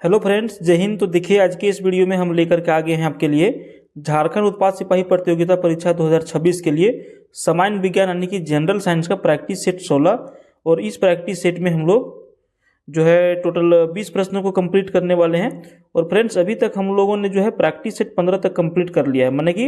Hello friends, जय हिंद। तो देखिए, आज के इस वीडियो में हम लेकर के आ गए हैं आपके लिए झारखंड उत्पाद सिपाही प्रतियोगिता परीक्षा 2026 के लिए सामान्य विज्ञान यानी कि जनरल साइंस का प्रैक्टिस सेट 16। और इस प्रैक्टिस सेट में हम लोग जो है टोटल 20 प्रश्नों को कंप्लीट करने वाले हैं। और फ्रेंड्स, अभी तक हम लोगों ने जो है प्रैक्टिस सेट 15 तक कंप्लीट कर लिया है, माने कि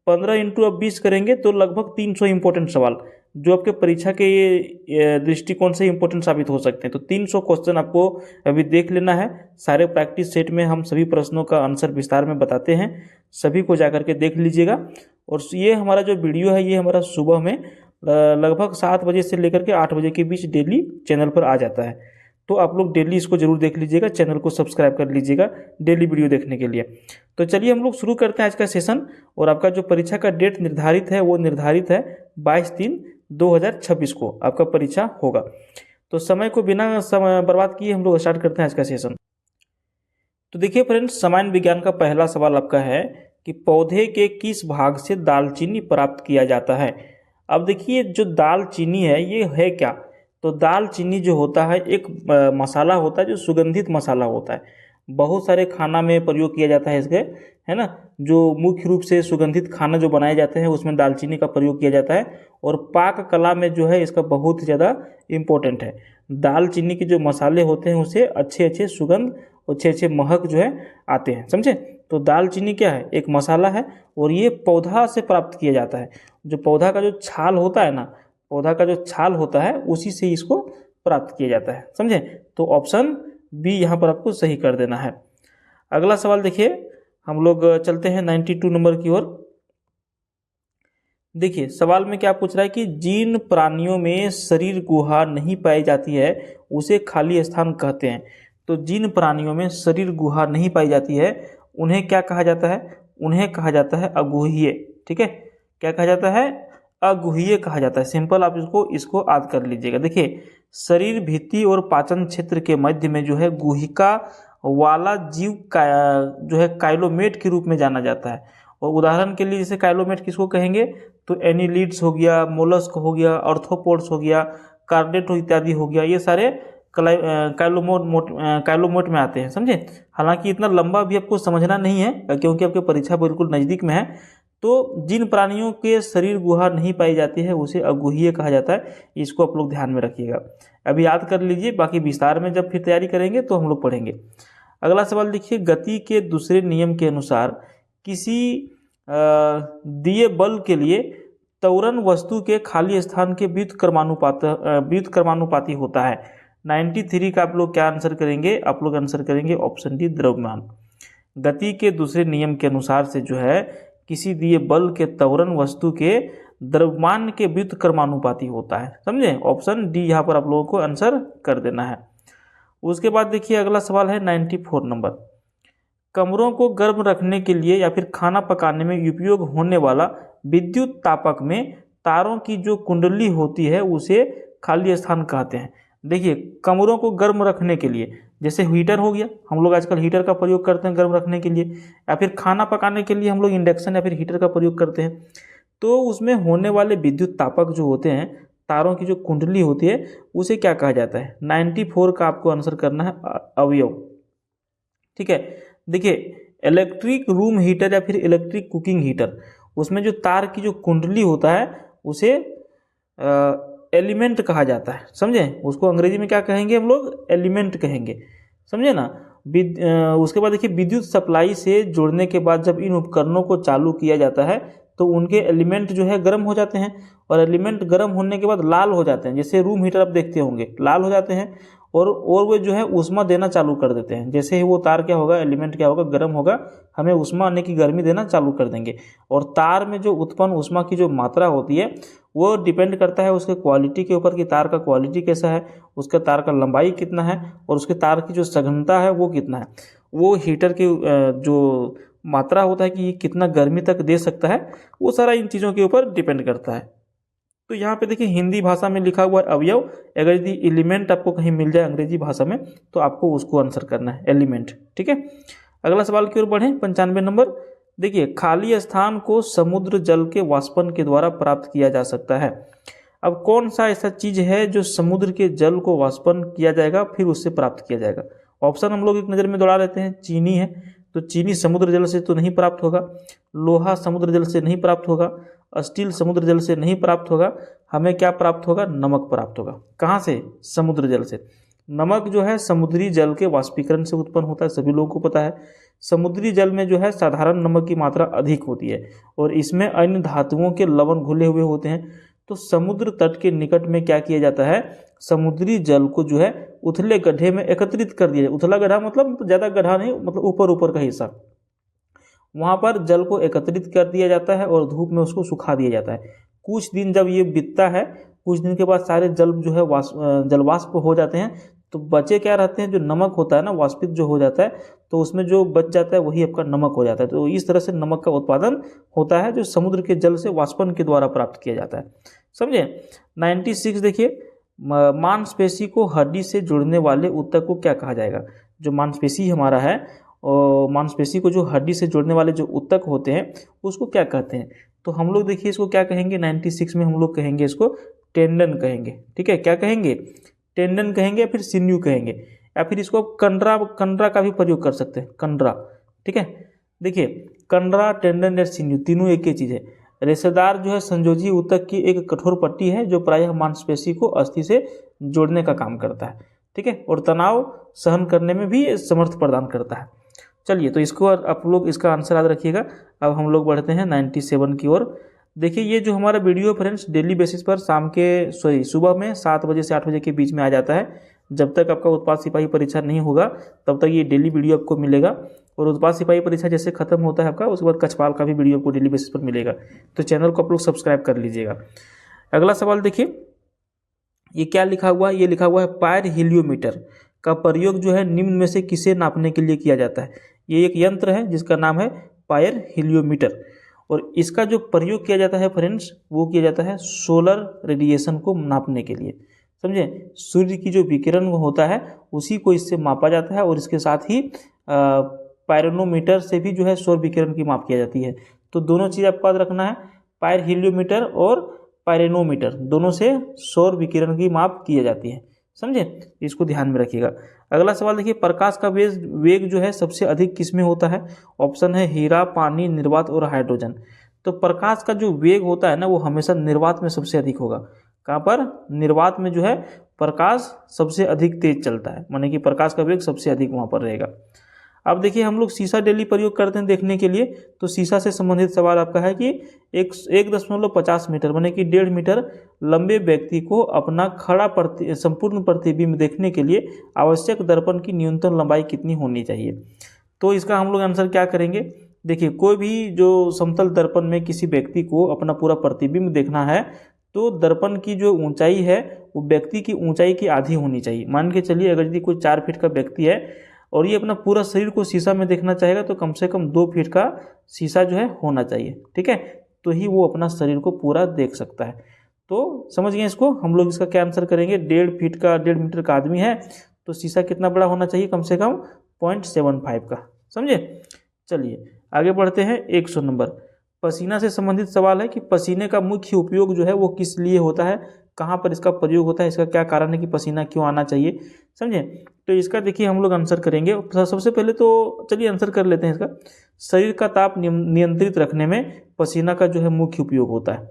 15 इंटू अब 20 करेंगे तो लगभग 300 इंपॉर्टेंट सवाल जो आपके परीक्षा के ये दृष्टिकोण से इंपॉर्टेंट साबित हो सकते हैं। तो 300 क्वेश्चन आपको अभी देख लेना है। सारे प्रैक्टिस सेट में हम सभी प्रश्नों का आंसर विस्तार में बताते हैं, सभी को जाकर के देख लीजिएगा। और ये हमारा जो वीडियो है ये हमारा सुबह में लगभग 7 बजे से लेकर के 8 बजे के बीच डेली चैनल पर आ जाता है। तो आप लोग डेली इसको जरूर देख लीजिएगा, चैनल को सब्सक्राइब कर लीजिएगा डेली वीडियो देखने के लिए। तो चलिए हम लोग शुरू करते हैं आज का सेशन। और आपका जो परीक्षा का डेट निर्धारित है वो निर्धारित है 22/3/2026 को आपका परीक्षा होगा। तो समय को बिना समय बर्बाद किए हम लोग स्टार्ट करते हैं आज का सेशन। तो देखिए फ्रेंड्स, सामान्य विज्ञान का पहला सवाल आपका है कि पौधे के किस भाग से दालचीनी प्राप्त किया जाता है। अब देखिए, जो दालचीनी है ये है क्या। तो दालचीनी जो होता है एक मसाला होता है जो सुगंधित मसाला होता है। बहुत सारे खाना में प्रयोग किया जाता है इसके, है ना। जो मुख्य रूप से सुगंधित खाना जो बनाए जाते हैं उसमें दालचीनी का प्रयोग किया जाता है। और पाक कला में जो है इसका बहुत ज़्यादा इम्पोर्टेंट है। दालचीनी के जो मसाले होते हैं उसे अच्छे अच्छे सुगंध, अच्छे अच्छे महक जो है आते हैं, समझे। तो दालचीनी क्या है, एक मसाला है और ये पौधा से प्राप्त किया जाता है। जो पौधा का जो छाल होता है ना, पौधा का जो छाल होता है उसी से इसको प्राप्त किया जाता है, समझे। तो ऑप्शन बी यहाँ पर आपको सही कर देना है। अगला सवाल देखिए, हम लोग चलते हैं 92 नंबर की ओर। देखिए सवाल में क्या पूछ रहा है कि जिन प्राणियों में शरीर गुहा नहीं पाई जाती है उसे खाली स्थान कहते हैं। तो जिन प्राणियों में शरीर गुहा नहीं पाई जाती है उन्हें क्या कहा जाता है, उन्हें कहा जाता है अगुह्य। ठीक है, क्या कहा जाता है, अगुह्य कहा जाता है। सिंपल आप इसको याद कर लीजिएगा। देखिए, शरीर भित्ति और पाचन क्षेत्र के मध्य में जो है गुहिका वाला जीव का जो है काइलोमेट के रूप में जाना जाता है। और उदाहरण के लिए जैसे काइलोमेट किसको कहेंगे, तो एनिलिड्स हो गया, मोलस्क हो गया, आर्थ्रोपोड्स हो गया, कार्डेट इत्यादि हो गया, ये सारे काइलोमोट में आते हैं, समझे। हालांकि इतना लंबा भी आपको समझना नहीं है क्योंकि आपकी परीक्षा बिल्कुल नज़दीक में है। तो जिन प्राणियों के शरीर गुहा नहीं पाई जाती है उसे अगुह्य कहा जाता है। इसको आप लोग ध्यान में रखिएगा, अभी याद कर लीजिए, बाकी विस्तार में जब फिर तैयारी करेंगे तो हम लोग पढ़ेंगे। अगला सवाल देखिए, गति के दूसरे नियम के अनुसार किसी दिए बल के लिए त्वरण वस्तु के खाली स्थान के व्युत्क्रमानुपाती होता है। 93 का आप लोग क्या आंसर करेंगे, आप लोग आंसर करेंगे ऑप्शन डी द्रव्यमान। गति के दूसरे नियम के अनुसार से जो है किसी दिए बल के त्वरण वस्तु के द्रव्यमान के व्युत्क्रमानुपाती होता है, समझे। ऑप्शन डी यहाँ पर आप लोगों को आंसर कर देना है। उसके बाद देखिए अगला सवाल है 94 नंबर। कमरों को गर्म रखने के लिए या फिर खाना पकाने में उपयोग होने वाला विद्युत तापक में तारों की जो कुंडली होती है उसे खाली स्थान कहते हैं। देखिए, कमरों को गर्म रखने के लिए जैसे हीटर हो गया, हम लोग आजकल हीटर का प्रयोग करते हैं गर्म रखने के लिए, या फिर खाना पकाने के लिए हम लोग इंडक्शन या फिर हीटर का प्रयोग करते हैं। तो उसमें होने वाले विद्युत तापक जो होते हैं, तारों की जो कुंडली होती है उसे क्या कहा जाता है। 94 का आपको आंसर करना है अवयव। ठीक है, देखिए इलेक्ट्रिक रूम हीटर या फिर इलेक्ट्रिक कुकिंग हीटर, उसमें जो तार की जो कुंडली होता है उसे एलिमेंट कहा जाता है, समझे। उसको अंग्रेजी में क्या कहेंगे, हम लोग एलिमेंट कहेंगे, समझे ना। उसके बाद देखिए, विद्युत सप्लाई से जोड़ने के बाद जब इन उपकरणों को चालू किया जाता है तो उनके एलिमेंट जो है गर्म हो जाते हैं। और एलिमेंट गर्म होने के बाद लाल हो जाते हैं, जैसे रूम हीटर आप देखते होंगे लाल हो जाते हैं। और वो जो है ऊष्मा देना चालू कर देते हैं। जैसे ही वो तार क्या होगा, एलिमेंट क्या होगा, गर्म होगा, हमें ऊष्मा आने की गर्मी देना चालू कर देंगे। और तार में जो उत्पन्न ऊष्मा की जो मात्रा होती है वो डिपेंड करता है उसके क्वालिटी के ऊपर कि तार का क्वालिटी कैसा है, उसका तार का लंबाई कितना है और उसके तार की जो सघनता है वो कितना है। वो हीटर की जो मात्रा होता है कि ये कितना गर्मी तक दे सकता है, वो सारा इन चीज़ों के ऊपर डिपेंड करता है। तो यहाँ पे देखिए हिंदी भाषा में लिखा हुआ है अवयव। अगर यदि एलिमेंट आपको कहीं मिल जाए अंग्रेजी भाषा में तो आपको उसको आंसर करना है एलिमेंट। ठीक है, अगला सवाल की ओर बढ़ें, 95 नंबर। देखिए, खाली स्थान को समुद्र जल के वाष्पन के द्वारा प्राप्त किया जा सकता है। अब कौन सा ऐसा चीज है जो समुद्र के जल को वाष्पन किया जाएगा फिर उससे प्राप्त किया जाएगा, ऑप्शन हम लोग एक नज़र में दौड़ा लेते हैं। चीनी है तो चीनी समुद्र जल से तो नहीं प्राप्त होगा, लोहा समुद्र जल से नहीं प्राप्त होगा, स्टील समुद्र जल से नहीं प्राप्त होगा। हमें क्या प्राप्त होगा? नमक प्राप्त होगा। कहाँ से? समुद्र जल से। नमक जो है समुद्री जल के वाष्पीकरण से उत्पन्न होता है, सभी लोगों को पता है। समुद्री जल में जो है साधारण नमक की मात्रा अधिक होती है और इसमें अन्य धातुओं के लवण घुले हुए होते हैं। तो समुद्र तट के निकट में क्या किया जाता है? समुद्री जल को जो है उथले गड्ढे में एकत्रित कर दिया जाए। उथला गड्ढा मतलब ज़्यादा गड्ढा नहीं, मतलब ऊपर ऊपर का हिस्सा, वहाँ पर जल को एकत्रित कर दिया जाता है और धूप में उसको सुखा दिया जाता है। कुछ दिन जब ये बीतता है, कुछ दिन के बाद सारे जल जो है जलवाष्प हो जाते हैं, तो बचे क्या रहते हैं? जो नमक होता है ना, वाष्पित जो हो जाता है, तो उसमें जो बच जाता है वही आपका नमक हो जाता है। तो इस तरह से नमक का उत्पादन होता है जो समुद्र के जल से वाष्पन के द्वारा प्राप्त किया जाता है। समझे? 96 देखिए, मांसपेशी को हड्डी से जुड़ने वाले ऊतक को क्या कहा जाएगा? जो मांसपेशी हमारा है और मांसपेशी को जो हड्डी से जोड़ने वाले जो ऊतक होते हैं उसको क्या कहते हैं? तो हम लोग देखिए इसको क्या कहेंगे? 96 में हम लोग कहेंगे इसको टेंडन कहेंगे। ठीक है, क्या कहेंगे? टेंडन कहेंगे या फिर सिन्यू कहेंगे, या फिर इसको कंडरा का भी प्रयोग कर सकते हैं, कंडरा। ठीक है, देखिए कंडरा, टेंडन या सिन्यू तीनों एक ही चीज़ है। रेशेदार जो है संयोजी ऊतक की एक कठोर पट्टी है जो प्रायः मांसपेशी को अस्थि से जोड़ने का काम करता है। ठीक है, और तनाव सहन करने में भी समर्थ प्रदान करता है। चलिए, तो इसको आप लोग इसका आंसर याद रखिएगा। अब हम लोग बढ़ते हैं 97 की ओर। देखिए ये जो हमारा वीडियो फ्रेंड्स डेली बेसिस पर सुबह में 7 बजे से 8 बजे के बीच में आ जाता है। जब तक आपका उत्पाद सिपाही परीक्षा नहीं होगा तब तक ये डेली वीडियो आपको मिलेगा। और उत्पाद सिपाही परीक्षा जैसे खत्म होता है आपका, उसके बाद कक्षपाल का भी वीडियो आपको डेली बेसिस पर मिलेगा। तो चैनल को आप लोग सब्सक्राइब कर लीजिएगा। अगला सवाल देखिए, ये क्या लिखा हुआ है? ये लिखा हुआ है पायर हीलियोमीटर का प्रयोग जो है निम्न में से किसे नापने के लिए किया जाता है? ये एक यंत्र है जिसका नाम है पायर हीलियोमीटर, और इसका जो प्रयोग किया जाता है फ्रेंड्स वो किया जाता है सोलर रेडिएशन को नापने के लिए। समझे? सूर्य की जो विकिरण होता है उसी को इससे मापा जाता है, और इसके साथ ही पायरोनोमीटर से भी जो है सौर विकिरण की माप किया जाती है। तो दोनों चीज़ आपको याद रखना है, पायर हीलियोमीटर और पायरोनोमीटर दोनों से सौर विकिरण की माप की जाती है। समझे? इसको ध्यान में रखिएगा। अगला सवाल देखिए, प्रकाश का वेग जो है सबसे अधिक किसमें होता है? ऑप्शन है हीरा, पानी, निर्वात और हाइड्रोजन। तो प्रकाश का जो वेग होता है ना वो हमेशा निर्वात में सबसे अधिक होगा। कहाँ पर? निर्वात में जो है प्रकाश सबसे अधिक तेज चलता है, माने कि प्रकाश का वेग सबसे अधिक वहाँ पर रहेगा। अब देखिए हम लोग शीशा डेली प्रयोग करते हैं देखने के लिए, तो शीशा से संबंधित सवाल आपका है कि 1.50 मीटर माने कि 1.5 मीटर लंबे व्यक्ति को अपना खड़ा संपूर्ण प्रतिबिंब देखने के लिए आवश्यक दर्पण की न्यूनतम लंबाई कितनी होनी चाहिए? तो इसका हम लोग आंसर क्या करेंगे? देखिए कोई भी जो समतल दर्पण में किसी व्यक्ति को अपना पूरा प्रतिबिंब देखना है तो दर्पण की जो ऊंचाई है वो व्यक्ति की ऊंचाई की आधी होनी चाहिए। मान के चलिए अगर यदि कोई 4 फीट का व्यक्ति है और ये अपना पूरा शरीर को शीशा में देखना चाहेगा तो कम से कम 2 फीट का शीशा जो है होना चाहिए। ठीक है, तो ही वो अपना शरीर को पूरा देख सकता है। तो समझ गए इसको? हम लोग इसका क्या आंसर करेंगे? 1.5 मीटर का आदमी है तो शीशा कितना बड़ा होना चाहिए? कम से कम 0.75 का। समझे? चलिए आगे बढ़ते हैं। 100 नंबर पसीना से संबंधित सवाल है कि पसीने का मुख्य उपयोग जो है वो किस लिए होता है, कहाँ पर इसका प्रयोग होता है, इसका क्या कारण है कि पसीना क्यों आना चाहिए। समझे? तो इसका देखिए हम लोग आंसर करेंगे। सबसे पहले तो चलिए आंसर कर लेते हैं इसका। शरीर का ताप नियंत्रित रखने में पसीना का जो है मुख्य उपयोग होता है।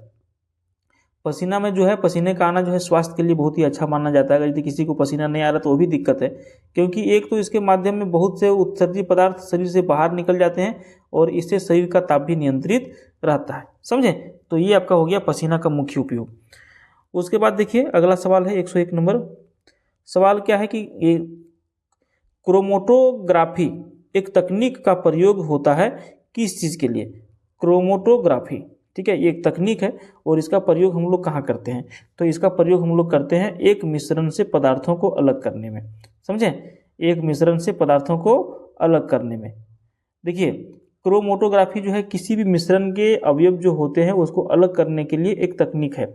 पसीना में जो है पसीने का आना जो है स्वास्थ्य के लिए बहुत ही अच्छा माना जाता है। अगर यदि किसी को पसीना नहीं आ रहा तो वो भी दिक्कत है, क्योंकि एक तो इसके माध्यम में बहुत से उत्सर्जी पदार्थ शरीर से बाहर निकल जाते हैं और इससे शरीर का ताप भी नियंत्रित रहता है। समझे? तो ये आपका हो गया पसीना का मुख्य उपयोग। उसके बाद देखिए अगला सवाल है 101 नंबर। सवाल क्या है कि ये क्रोमेटोग्राफी एक तकनीक का प्रयोग होता है किस चीज़ के लिए? क्रोमेटोग्राफी, ठीक है, ये एक तकनीक है और इसका प्रयोग हम लोग कहाँ करते हैं? तो इसका प्रयोग हम लोग करते हैं एक मिश्रण से पदार्थों को अलग करने में। समझे? एक मिश्रण से पदार्थों को अलग करने में। देखिए क्रोमेटोग्राफी जो है किसी भी मिश्रण के अवयव जो होते हैं उसको अलग करने के लिए एक तकनीक है।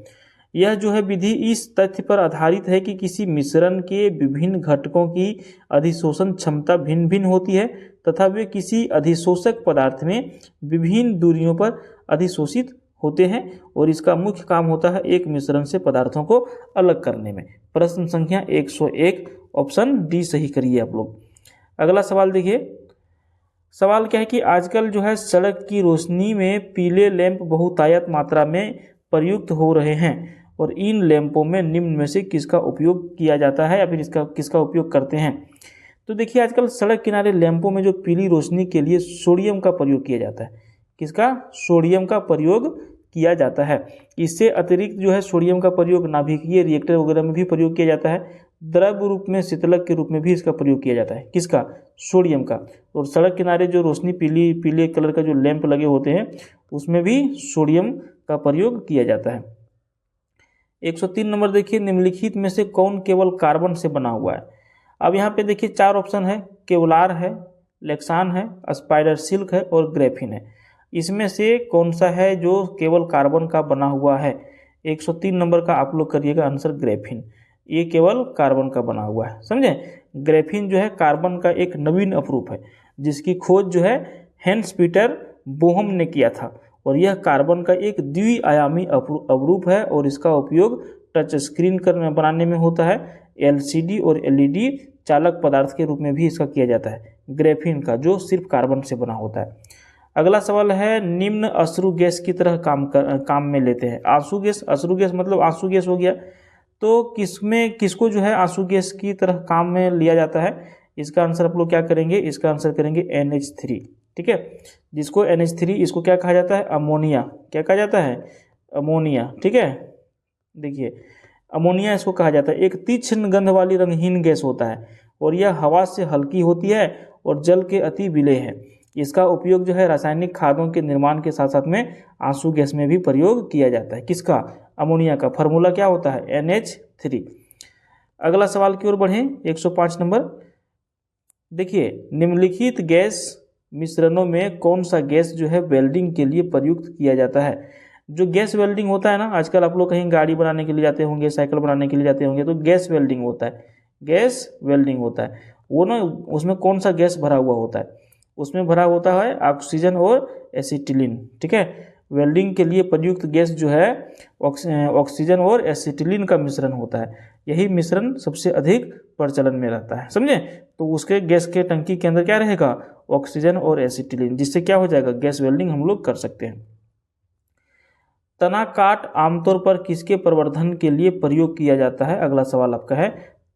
यह जो है विधि इस तथ्य पर आधारित है कि किसी मिश्रण के विभिन्न घटकों की अधिशोषण क्षमता भिन्न भिन्न होती है तथा वे किसी अधिशोषक पदार्थ में विभिन्न दूरियों पर अधिशोषित होते हैं और इसका मुख्य काम होता है एक मिश्रण से पदार्थों को अलग करने में। प्रश्न संख्या 101 ऑप्शन डी सही करिए आप लोग। अगला सवाल देखिए, सवाल क्या है कि आजकल जो है सड़क की रोशनी में पीले लैंप बहुतायत मात्रा में प्रयुक्त हो रहे हैं और इन लैंपों में निम्न में से किसका उपयोग किया जाता है या फिर इसका किसका उपयोग करते हैं। तो देखिए आजकल सड़क किनारे लैंपों में जो पीली रोशनी के लिए सोडियम का प्रयोग किया जाता है। किसका? सोडियम का प्रयोग किया जाता है। इससे अतिरिक्त जो है सोडियम का प्रयोग नाभिकीय रिएक्टर वगैरह में भी प्रयोग किया जाता है। द्रव रूप में शीतलक के रूप में भी इसका प्रयोग किया जाता है। किसका? सोडियम का। और सड़क किनारे जो रोशनी पीले कलर का जो लैंप लगे होते हैं उसमें भी सोडियम का प्रयोग किया जाता है। 103 नंबर देखिए, निम्नलिखित में से कौन केवल कार्बन से बना हुआ है। अब यहाँ पे देखिए 4 ऑप्शन है, केवलार है, लेक्सान है, स्पाइडर सिल्क है और ग्रेफिन है। इसमें से कौन सा है जो केवल कार्बन का बना हुआ है? 103 नंबर का आप लोग करिएगा आंसर ग्रेफिन। ये केवल कार्बन का बना हुआ है, समझे। ग्रेफिन जो है कार्बन का एक नवीन अपरूप है जिसकी खोज जो है हेंस पीटर बोहम ने किया था और यह कार्बन का एक द्विआयामी अपरूप है और इसका उपयोग टच स्क्रीन बनाने में होता है। एलसीडी और एलईडी चालक पदार्थ के रूप में भी इसका किया जाता है, ग्रेफिन का, जो सिर्फ कार्बन से बना होता है। अगला सवाल है, निम्न अश्रु गैस की तरह काम में लेते हैं। आंसू गैस, अश्रु गैस मतलब आंसू गैस हो गया। तो किसको जो है आंसू गैस की तरह काम में लिया जाता है? इसका आंसर आप लोग क्या करेंगे? इसका आंसर करेंगे NH3, ठीक है। जिसको NH3 इसको क्या कहा जाता है? अमोनिया। क्या कहा जाता है? अमोनिया, ठीक है। देखिए अमोनिया इसको कहा जाता है। एक तीक्ष्ण गंध वाली रंगहीन गैस होता है और यह हवा से हल्की होती है और जल के अति विलेय है। इसका उपयोग जो है रासायनिक खादों के निर्माण के साथ साथ में आंसू गैस में भी प्रयोग किया जाता है। किसका? अमोनिया का। फार्मूला क्या होता है? NH3। अगला सवाल की ओर बढ़ें, 105 नंबर देखिए, निम्नलिखित गैस मिश्रणों में कौन सा गैस जो है वेल्डिंग के लिए प्रयुक्त किया जाता है? जो गैस वेल्डिंग होता है ना, आजकल आप लोग कहीं गाड़ी बनाने के लिए जाते होंगे, साइकिल बनाने के लिए जाते होंगे तो गैस वेल्डिंग होता है। गैस वेल्डिंग होता है वो ना, उसमें कौन सा गैस भरा हुआ होता है? उसमें भरा होता है ऑक्सीजन और एसिटिलीन, ठीक है। वेल्डिंग के लिए प्रयुक्त गैस जो है ऑक्सीजन और एसिटिलीन का मिश्रण होता है। यही मिश्रण सबसे अधिक प्रचलन में रहता है, समझे। तो उसके गैस के टंकी के अंदर क्या रहेगा? ऑक्सीजन और एसिटिलीन, जिससे क्या हो जाएगा? गैस वेल्डिंग हम लोग कर सकते हैं। तना काट आमतौर पर किसके प्रवर्धन के लिए प्रयोग किया जाता है? अगला सवाल आपका है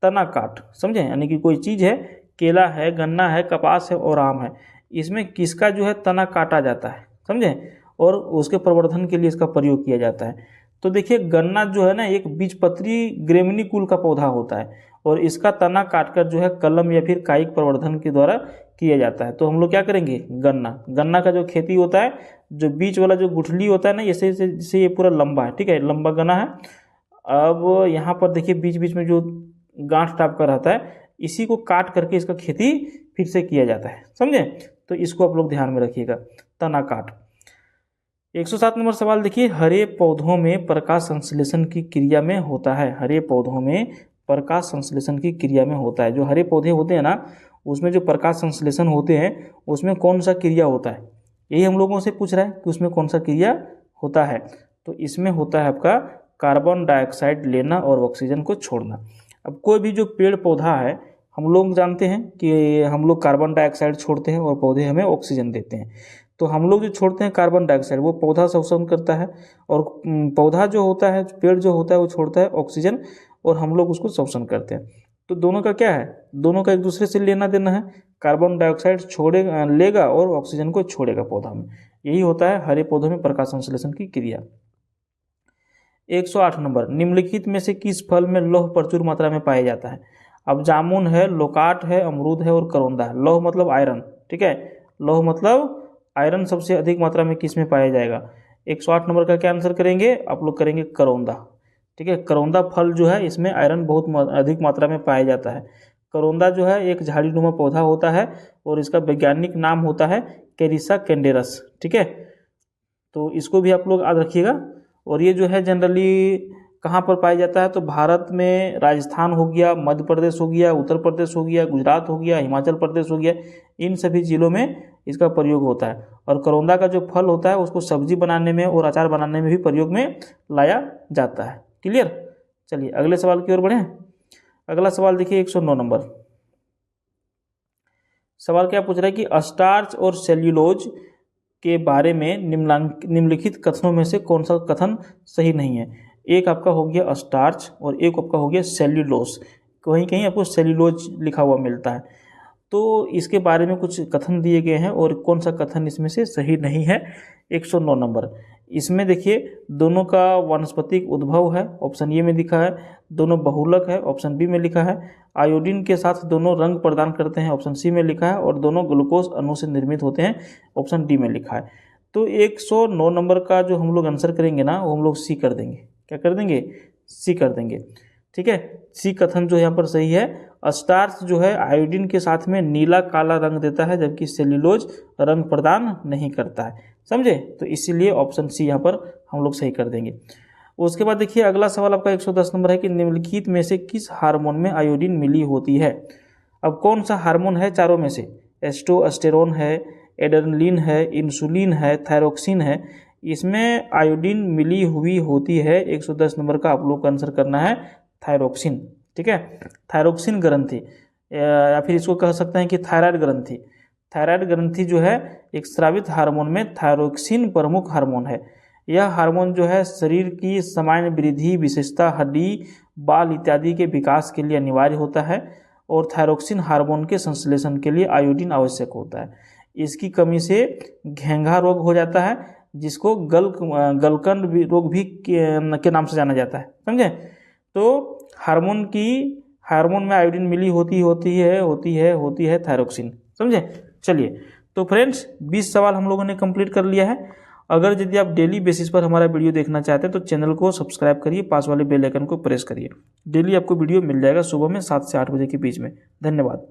तना काट, समझे। यानी कि कोई चीज़ है, केला है, गन्ना है, कपास है और आम है, इसमें किसका जो है तना काटा जाता है, समझे, और उसके प्रवर्धन के लिए इसका प्रयोग किया जाता है। तो देखिए गन्ना जो है ना एक बीजपत्री ग्रेमिनी कुल का पौधा होता है और इसका तना काटकर जो है कलम या फिर कायिक प्रवर्धन के द्वारा किया जाता है। तो हम लोग क्या करेंगे? गन्ना का जो खेती होता है, जो बीच वाला जो गुठली होता है ना, जैसे ये पूरा लंबा है, ठीक है, लंबा गन्ना है। अब यहाँ पर देखिए बीच बीच में जो गांठ टाइप का रहता है, इसी को काट करके इसका खेती फिर से किया जाता है, समझे। तो इसको आप लोग ध्यान में रखिएगा, तना काट। 107 नंबर सवाल देखिए, हरे पौधों में प्रकाश संश्लेषण की क्रिया में होता है। हरे पौधों में प्रकाश संश्लेषण की क्रिया में होता है। जो हरे पौधे होते हैं ना, उसमें जो प्रकाश संश्लेषण होते हैं उसमें कौन सा क्रिया होता है? यही हम लोगों से पूछ रहा है कि उसमें कौन सा क्रिया होता है। तो इसमें होता है आपका कार्बन डाइऑक्साइड लेना और ऑक्सीजन को छोड़ना। अब कोई भी जो पेड़ पौधा है, हम लोग जानते हैं कि हम लोग कार्बन डाइऑक्साइड छोड़ते हैं और पौधे हमें ऑक्सीजन देते हैं। तो हम लोग जो छोड़ते हैं कार्बन डाइऑक्साइड, वो पौधा शोषण करता है और पौधा जो होता है, पेड़ जो होता है, वो छोड़ता है ऑक्सीजन और हम लोग उसको शोषण करते हैं। तो दोनों का क्या है? दोनों का एक दूसरे से लेना देना है। कार्बन डाइऑक्साइड लेगा और ऑक्सीजन को छोड़ेगा पौधा में। यही होता है हरे पौधों में प्रकाश संश्लेषण की क्रिया। 108 नंबर, निम्नलिखित में से किस फल में लौह प्रचुर मात्रा में पाया जाता है? अब जामुन है, लोकाट है, अमरूद है और करौंदा है। लौह मतलब आयरन, ठीक है। लौह मतलब आयरन सबसे अधिक मात्रा में किस में पाया जाएगा? 108 नंबर का क्या आंसर करेंगे? आप लोग करेंगे करौंदा, ठीक है। करौंदा फल जो है इसमें आयरन बहुत अधिक मात्रा में पाया जाता है। करौंदा जो है एक झाड़ीनुमा पौधा होता है और इसका वैज्ञानिक नाम होता है कैरिसा कैंडेरस, ठीक है। तो इसको भी आप लोग याद रखिएगा। और ये जो है जनरली कहाँ पर पाया जाता है? तो भारत में राजस्थान हो गया, मध्य प्रदेश हो गया, उत्तर प्रदेश हो गया, गुजरात हो गया, हिमाचल प्रदेश हो गया, इन सभी जिलों में इसका प्रयोग होता है। और करौंदा का जो फल होता है उसको सब्जी बनाने में और अचार बनाने में भी प्रयोग में लाया जाता है। क्लियर? चलिए अगले सवाल की ओर बढ़ें। अगला सवाल देखिए 109 नंबर। सवाल क्या पूछ रहा है कि स्टार्च और सेल्यूलोज के बारे में निम्नलिखित कथनों में से कौन सा कथन सही नहीं है। एक आपका हो गया स्टार्च और एक आपका हो गया सेल्यूलोज, कहीं कहीं आपको सेल्यूलोज लिखा हुआ मिलता है। तो इसके बारे में कुछ कथन दिए गए हैं और कौन सा कथन इसमें से सही नहीं है। 109 नंबर इसमें देखिए, दोनों का वानस्पतिक उद्भव है, ऑप्शन ए में लिखा है। दोनों बहुलक है, ऑप्शन बी में लिखा है। आयोडीन के साथ दोनों रंग प्रदान करते हैं, ऑप्शन सी में लिखा है। और दोनों ग्लूकोज अणु से निर्मित होते हैं, ऑप्शन डी में लिखा है। तो 109 नंबर का जो हम लोग आंसर करेंगे ना, वो हम लोग सी कर देंगे। क्या कर देंगे? सी कर देंगे। ठीक है, सी कथन जो यहाँ पर सही है। स्टार्च जो है आयोडीन के साथ में नीला काला रंग देता है, जबकि सेल्यूलोज रंग प्रदान नहीं करता है। समझे? तो इसीलिए ऑप्शन सी यहाँ पर हम लोग सही कर देंगे। उसके बाद देखिए अगला सवाल आपका 110 नंबर है कि निम्नलिखित में से किस हार्मोन में आयोडीन मिली होती है। अब कौन सा हार्मोन है चारों में से? एस्टोस्टेरोन है, एड्रेनलिन है, इंसुलिन है, थायरोक्सिन है। इसमें आयोडीन मिली हुई होती है। 110 नंबर का आप लोग का आंसर करना है थायरोक्सिन। ठीक है, थायरोक्सिन ग्रंथि या फिर इसको कह सकते हैं कि थायराइड ग्रंथि। थायराइड ग्रंथि जो है एक स्रावित हार्मोन में थायरोक्सिन प्रमुख हार्मोन है। यह हार्मोन जो है शरीर की सामान्य वृद्धि, विशेषता, हड्डी, बाल इत्यादि के विकास के लिए अनिवार्य होता है और थायरोक्सिन हार्मोन के संश्लेषण के लिए आयोडीन आवश्यक होता है। इसकी कमी से घेंघा रोग हो जाता है, जिसको गलकंड रोग भी के नाम से जाना जाता है। समझे? तो हार्मोन में आयोडीन मिली होती है थायरोक्सिन। समझे? चलिए, तो फ्रेंड्स 20 सवाल हम लोगों ने कंप्लीट कर लिया है। अगर यदि आप डेली बेसिस पर हमारा वीडियो देखना चाहते हैं तो चैनल को सब्सक्राइब करिए, पास वाले बेल आइकन को प्रेस करिए। डेली आपको वीडियो मिल जाएगा सुबह में 7 से 8 बजे के बीच में। धन्यवाद।